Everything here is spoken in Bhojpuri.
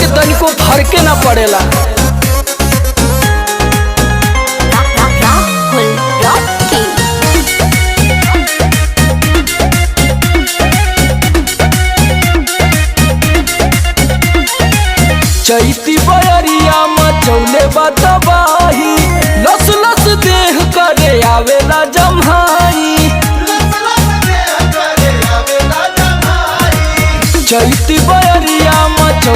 के तनिको फर्के ना पड़ेला। चैती बयरिया मचौले बतबाही, लस लस देह करे आवेला जम्हाई। चैती